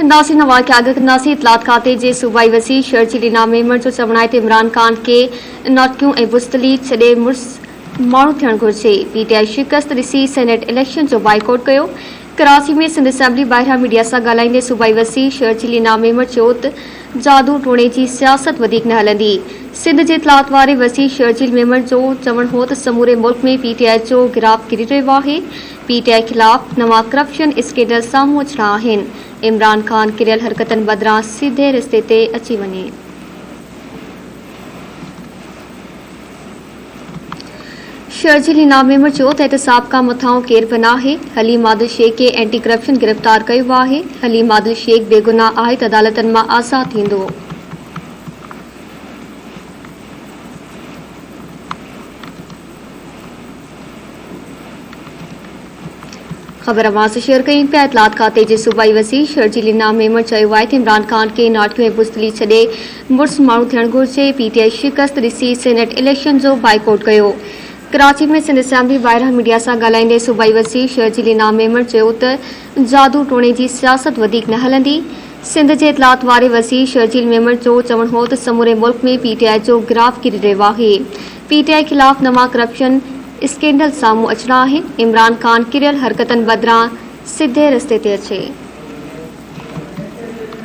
नासी नवा के आगे नासी इतलात खाते जे सूबाई वसी शर्जीली नामेमर जो चवणाए ते इमरान खान के नौटकियूं ऐं बुज़दिली छॾे मुड़ुस माण्हू थियणु घुरिजे। पीटीआई शिकस्त ॾिसी सेनेट इलेक्शन जो बाइकॉट कयो। कराची में सिंध असेंबली ॿाहिरां मीडिया सां ॻाल्हाईंदे सूबाई वसी शर्जीली नामेमर चयो त जादू टोणे जी सियासत वधीक न हलंदी। सिंध जे इतलात वारे वसी शर्जील मेमर जो चवणु हो त समूरे मुल्क में पीटीआई जो गिराव किरी रहियो आहे। पीटीआई खिलाफ़ नवां करप्शन स्कैंडल साम्हूं अचणा आहिनि। इमरान खान किरियल हरकतनि बदिरां सीधे रिश्ते ते अची वञे। शर्जीली नामेमर चयो त एहतसाब खां मथां केर बि नाहे। हलीम आदिल शेख खे एंटी करप्शन गिरफ़्तार कयो आहे। हलीम आदिल शेख बेगुनाह आहे त अदालतनि मां आज़ाद थींदो। ख़बर अवां सां शेयर कई पिया। इतलात खाते जे सूबाई वसी शर्जीली नामेमर चयो आहे त इमरान खान खे नाटकियूं ऐं बुज़दिली छॾे मुड़ुस माण्हू थियणु घुरिजे। पीटीआई शिकस्त ॾिसी सेनेट इलेक्शन जो बाइकॉट कयो। कराची में सिंध असेंबली ॿाहिरां मीडिया सां ॻाल्हाईंदे सूबाई वसी शर्जीली नामेमर चयो त जादू टोणे जी सियासत वधीक न हलंदी। सिंध जे इतलात वारे वसी शर्जील मेमर जो चवणु हो त समूरे मुल्क में पीटीआई जो गिराव किरी रहियो आहे। पीटीआई खिलाफ़ नवां करप्शन स्कैंडल साम्हूं अचणा आहिनि। इमरान खान किरियल हरकतनि बदिरां सीधे रस्ते ते अचे।